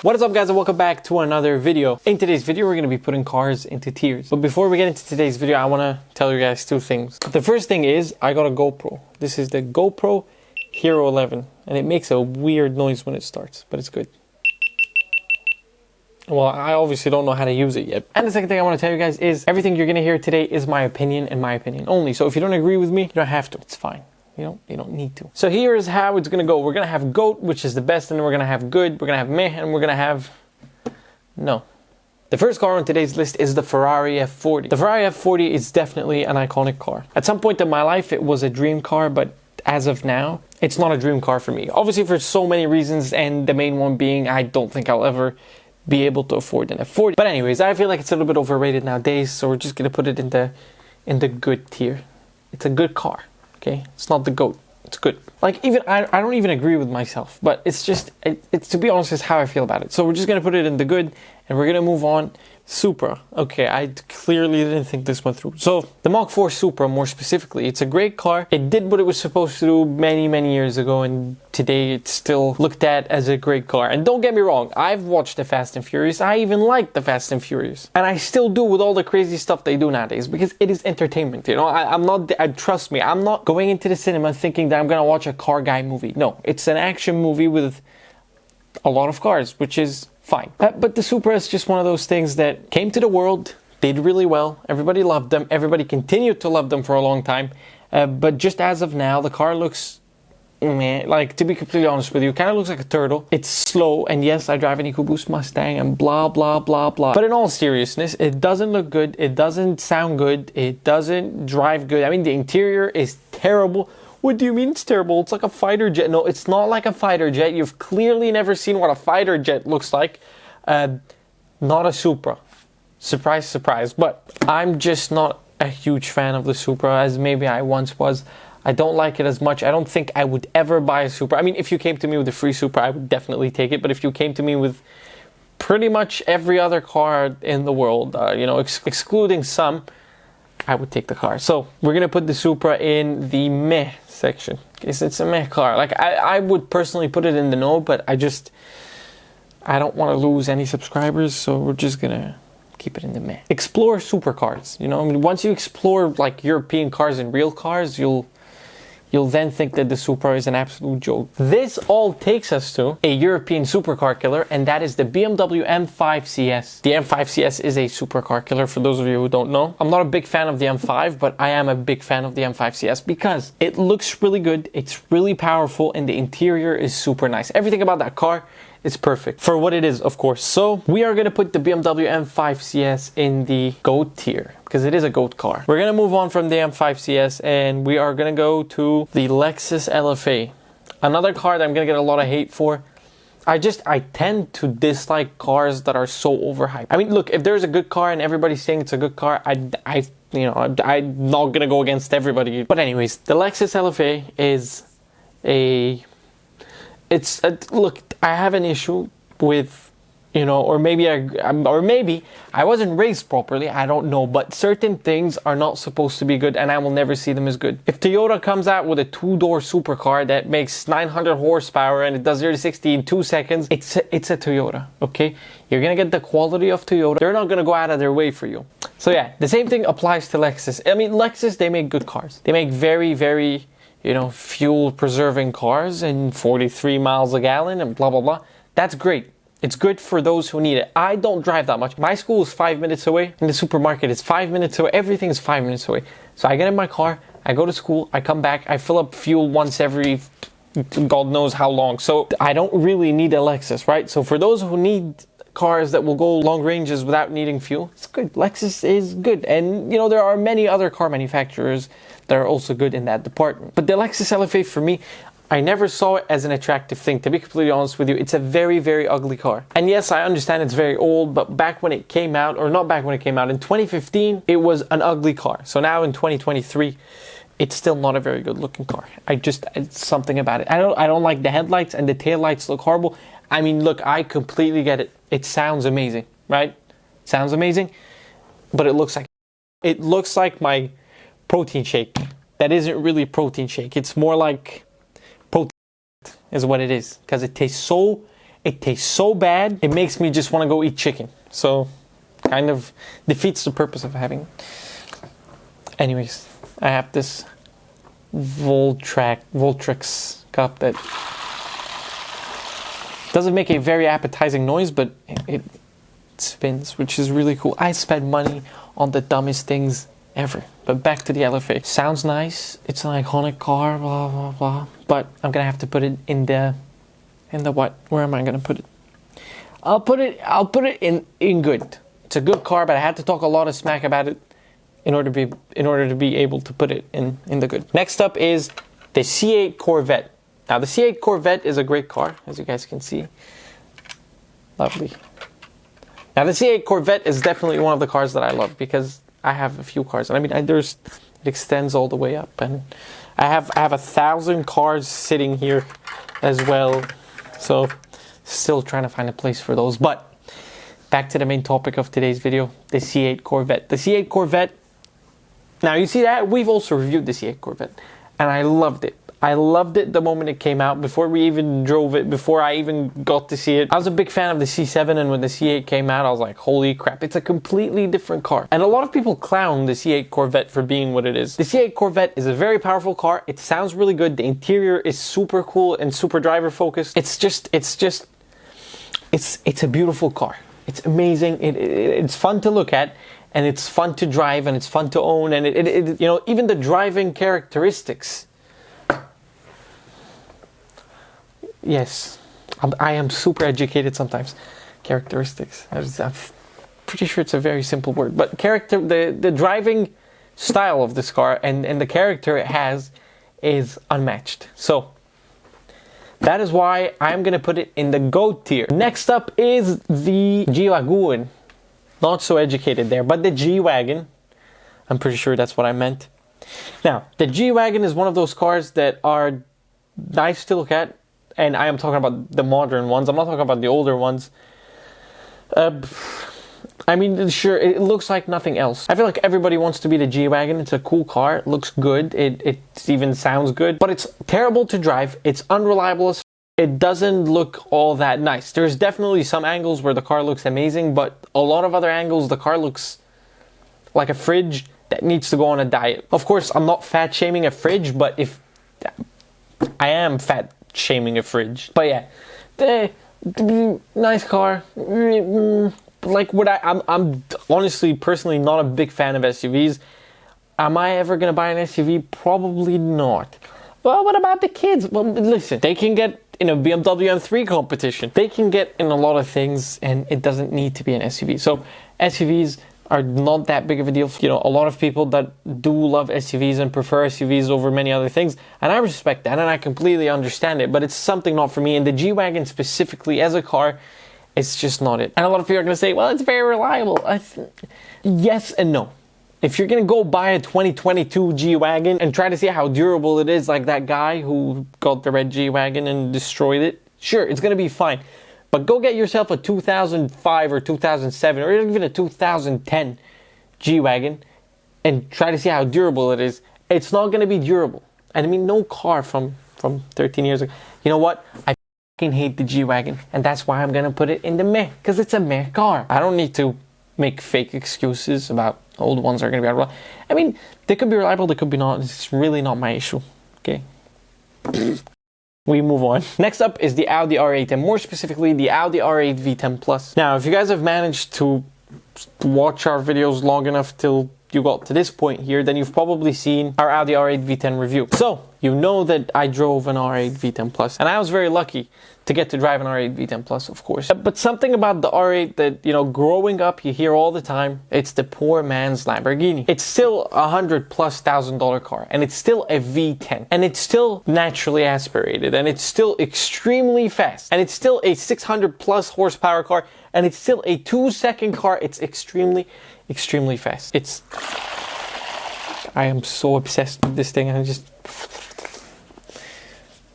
What is up, guys, and welcome back to another video. In today's video, we're going to be putting cars into tiers. But before we get into today's video, I want to tell you guys two things. The first thing is I got a GoPro. This is the GoPro Hero 11, and it makes a weird noise when it starts, but it's good. Well, I obviously don't know how to use it yet. And the second thing I want to tell you guys is everything you're going to hear today is my opinion and my opinion only. So if you don't agree with me, you don't have to. It's fine. You don't need to. So here is how it's gonna go. We're gonna have GOAT, which is the best, and then we're gonna have good, we're gonna have meh, and we're gonna have no. The first car on today's list is the Ferrari F40. The Ferrari F40 is definitely an iconic car. At some point in my life, it was a dream car, but as of now, it's not a dream car for me. Obviously, for so many reasons, and the main one being I don't think I'll ever be able to afford an F40. But anyways, I feel like it's a little bit overrated nowadays, so we're just gonna put it in the good tier. It's a good car. Okay, it's not the GOAT. It's good. Like, even I don't even agree with myself, but it's just it's to be honest, is how I feel about it. So we're just gonna put it in the good, and we're gonna move on. Supra. Okay, I clearly didn't think this went through. So the Mach 4 Supra, more specifically, it's a great car. It did what it was supposed to do many years ago, and today it's still looked at as a great car. And don't get me wrong, I've watched the Fast and Furious. I even like the Fast and Furious, and I still do with all the crazy stuff they do nowadays because it is entertainment. You know, I'm not. Trust me, I'm not going into the cinema thinking that I'm gonna watch a car guy movie. No, it's an action movie with a lot of cars, which is fine. But the Supra is just one of those things that came to the world, did really well. Everybody loved them. Everybody continued to love them for a long time. But just as of now, the car looks, like, to be completely honest with you, kind of looks like a turtle. It's slow, and yes, I drive an EcoBoost Mustang and blah, blah, blah, blah. But in all seriousness, it doesn't look good. It doesn't sound good. It doesn't drive good. I mean, the interior is terrible. What do you mean it's terrible? It's like a fighter jet. No, it's not like a fighter jet. You've clearly never seen what a fighter jet looks like. Not a Supra. Surprise, surprise. But I'm just not a huge fan of the Supra as maybe I once was. I don't like it as much. I don't think I would ever buy a Supra. I mean, if you came to me with a free Supra, I would definitely take it. But if you came to me with pretty much every other car in the world, excluding some, I would take the car. So we're gonna put the Supra in the meh section. Because it's a meh car. Like, I would personally put it in the no, but I don't want to lose any subscribers, so we're just gonna keep it in the meh. Explore supercars. You know, I mean, once you explore like European cars and real cars, you'll then think that the Supra is an absolute joke. This all takes us to a European supercar killer, and that is the BMW M5 CS. The M5 CS is a supercar killer, for those of you who don't know. I'm not a big fan of the M5, but I am a big fan of the M5 CS because it looks really good, it's really powerful, and the interior is super nice. Everything about that car is perfect for what it is, of course. So we are going to put the BMW M5 CS in the GOAT tier because it is a GOAT car. We're going to move on from the M5 CS and we are going to go to the Lexus LFA. Another car that I'm going to get a lot of hate for. I tend to dislike cars that are so overhyped. I mean, look, if there's a good car and everybody's saying it's a good car, I'm not going to go against everybody. But anyways, the Lexus LFA is look, I have an issue with, or maybe I wasn't raised properly, I don't know, but certain things are not supposed to be good and I will never see them as good. If Toyota comes out with a two-door supercar that makes 900 horsepower and it does 0 to 60 in 2 seconds, it's a Toyota, okay? You're gonna get the quality of Toyota. They're not gonna go out of their way for you. So yeah, the same thing applies to Lexus. I mean, Lexus, they make good cars. They make very, very, fuel preserving cars and 43 miles a gallon and blah, blah, blah. That's great. It's good for those who need it. I don't drive that much. My school is 5 minutes away, and the supermarket is 5 minutes away. Everything is 5 minutes away. So I get in my car, I go to school, I come back, I fill up fuel once every God knows how long. So I don't really need a Lexus, right? So for those who need cars that will go long ranges without needing fuel, it's good. Lexus is good. And there are many other car manufacturers that are also good in that department. But the Lexus LFA, for me, I never saw it as an attractive thing. To be completely honest with you, it's a very, very ugly car. And yes, I understand it's very old, but back when it came out, or not back when it came out, in 2015, it was an ugly car. So now in 2023, it's still not a very good looking car. It's something about it. I don't like the headlights, and the taillights look horrible. I mean, look, I completely get it. It sounds amazing, right? Sounds amazing, but it looks like my protein shake. That isn't really protein shake. It's more like protein is what it is, because it tastes so It tastes so bad, it makes me just want to go eat chicken. So, kind of defeats the purpose of having it. Anyways, I have this Voltrex cup that doesn't make a very appetizing noise, but it spins, which is really cool. I spend money on the dumbest things ever. But back to the LFA. Sounds nice. It's an iconic car, blah, blah, blah. But I'm going to have to put it in the what? Where am I going to put it? I'll put it in good. It's a good car, but I had to talk a lot of smack about it in order to be able to put it in the good. Next up is the C8 Corvette. Now the C8 Corvette is a great car, as you guys can see. Lovely. Now the C8 Corvette is definitely one of the cars that I love because I have a few cars. I mean, it extends all the way up, and I have 1,000 cars sitting here as well. So still trying to find a place for those. But back to the main topic of today's video, the C8 Corvette. The C8 Corvette. Now you see that we've also reviewed the C8 Corvette, and I loved it. I loved it the moment it came out, before we even drove it, before I even got to see it. I was a big fan of the C7, and when the C8 came out, I was like, holy crap, it's a completely different car. And a lot of people clown the C8 Corvette for being what it is. The C8 Corvette is a very powerful car. It sounds really good. The interior is super cool and super driver focused. It's a beautiful car. It's amazing. It's fun to look at, and it's fun to drive, and it's fun to own, and you know, even the driving characteristics. Yes, I am super educated sometimes. Characteristics. I'm pretty sure it's a very simple word, but the driving style of this car and the character it has is unmatched. So that is why I'm gonna put it in the GOAT tier. Next up is the G-Wagon. Not so educated there, but the G-Wagon. I'm pretty sure that's what I meant. Now, the G-Wagon is one of those cars that are nice to look at. And I am talking about the modern ones. I'm not talking about the older ones. I mean, sure, it looks like nothing else. I feel like everybody wants to be the G-Wagon. It's a cool car. It looks good. It even sounds good. But it's terrible to drive. It's unreliable as it doesn't look all that nice. There's definitely some angles where the car looks amazing, but a lot of other angles, the car looks like a fridge that needs to go on a diet. Of course, I'm not fat shaming a fridge, but if I am fat shaming a fridge. But yeah, nice car. Like I'm honestly, personally not a big fan of SUVs. Am I ever gonna buy an SUV? Probably not. Well, what about the kids? Well, listen, they can get in a BMW M3 competition. They can get in a lot of things, and it doesn't need to be an SUV. So SUVs are not that big of a deal. You know, a lot of people that do love SUVs and prefer SUVs over many other things, and I respect that, and I completely understand it, but it's something not for me. And the G-Wagon specifically as a car, it's just not it. And a lot of people are going to say, well, it's very reliable. Yes and no. If you're going to go buy a 2022 G-Wagon and try to see how durable it is, like that guy who got the red G-Wagon and destroyed it, sure, it's going to be fine. But go get yourself a 2005 or 2007 or even a 2010 G-Wagon and try to see how durable it is. It's not going to be durable. And I mean, no car from 13 years ago. You know what? I fucking hate the G-Wagon. And that's why I'm going to put it in the meh. Because it's a meh car. I don't need to make fake excuses about old ones are going to be reliable. I mean, they could be reliable, they could be not. It's really not my issue. Okay? We move on. Next up is the Audi R8, and more specifically the Audi R8 V10 Plus. Now, if you guys have managed to watch our videos long enough till you got to this point here, then you've probably seen our Audi R8 V10 review. So, you know that I drove an R8 V10 Plus, and I was very lucky to get to drive an R8 V10 Plus, of course. But something about the R8 that, you know, growing up, you hear all the time, it's the poor man's Lamborghini. It's still $100,000+ car, and it's still a V10, and it's still naturally aspirated, and it's still extremely fast, and it's still a 600+ horsepower car, and it's still a 2-second car. It's extremely fast. I am so obsessed with this thing.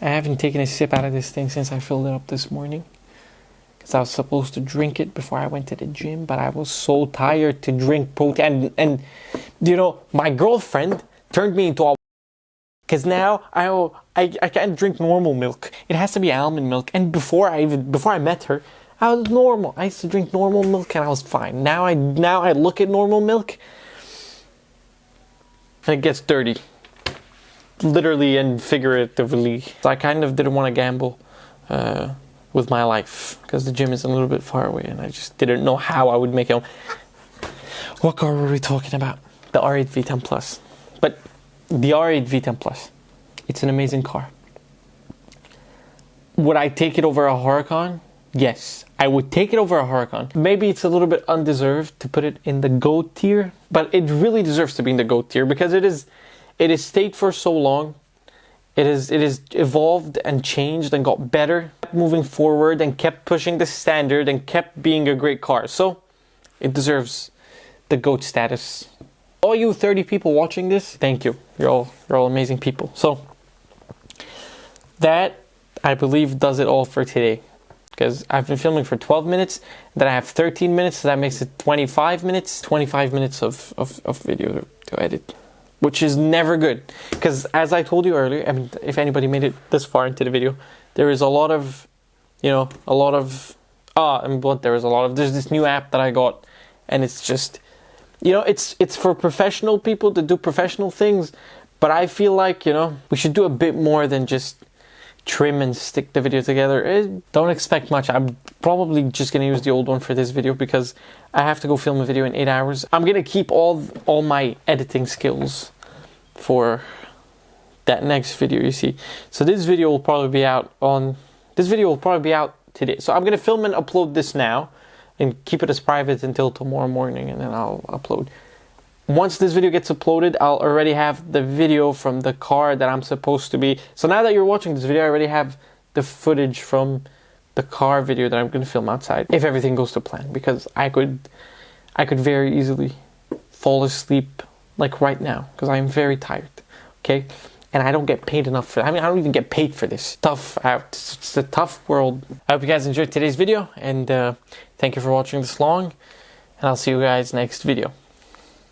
I haven't taken a sip out of this thing since I filled it up this morning. Because I was supposed to drink it before I went to the gym, but I was so tired to drink protein. And you know, my girlfriend turned me into a Because now I can't drink normal milk. It has to be almond milk. And before I met her, I was normal. I used to drink normal milk and I was fine. Now I look at normal milk and it gets dirty. Literally and figuratively. So I kind of didn't want to gamble with my life because the gym is a little bit far away and I just didn't know how I would make it home. What car were we talking about? The R8 V10 Plus. But the R8 V10 Plus, it's an amazing car. Would I take it over a Huracan? Yes, I would take it over a Huracan. Maybe it's a little bit undeserved to put it in the GOAT tier, but it really deserves to be in the GOAT tier because it is stayed for so long. It is evolved and changed and got better, moving forward and kept pushing the standard and kept being a great car. So it deserves the GOAT status. All you 30 people watching this, thank you. You're all amazing people. So that, I believe, does it all for today. Because I've been filming for 12 minutes, then I have 13 minutes, so that makes it 25 minutes. 25 minutes of video to edit, which is never good. Because as I told you earlier, I mean, if anybody made it this far into the video, there is a lot of, there's this new app that I got, and it's just, it's for professional people to do professional things, but I feel like, we should do a bit more than just trim and stick the video together. Don't expect much. I'm probably just going to use the old one for this video because I have to go film a video in 8 hours. I'm going to keep all my editing skills for that next video, you see. So this video will probably be out today. So I'm going to film and upload this now and keep it as private until tomorrow morning, and then I'll upload. Once this video gets uploaded, I'll already have the video from the car that I'm supposed to be. So now that you're watching this video, I already have the footage from the car video that I'm going to film outside. If everything goes to plan, because I could very easily fall asleep like right now, because I'm very tired, okay? And I don't get paid enough for it. I mean, I don't even get paid for this. It's a tough world. I hope you guys enjoyed today's video, and thank you for watching this long, and I'll see you guys next video.